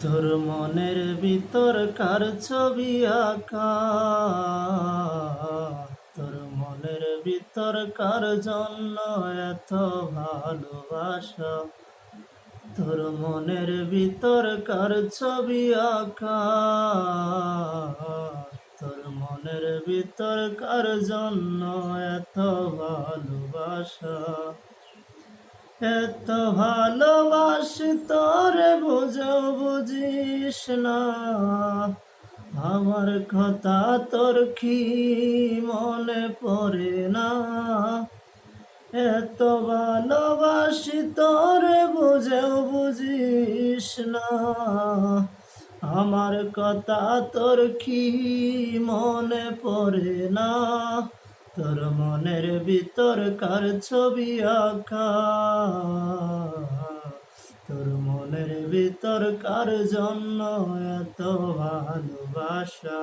তোর মনের ভিতর কার ছবি আঁকা, তোর মনের ভিতর কার জন্য এত ভালোবাসা, তোর মনের ভিতর কার ছবি আঁকা, তোর মনের ভিতর কার জন্য এত ভালোবাসা। এত ভালোবাসি তোরে বুঝেও বুঝিস না, আমার কথা তোর কি মনে পড়ে না। এত ভালোবাসি তোরে বুঝেও বুঝিস না, আমার কথা তোর কি মনে পড়ে না। তোর মনের ভিতর কার ছবি আঁকা, তোর মনের ভিতর কার জন্য এত ভালোবাসা।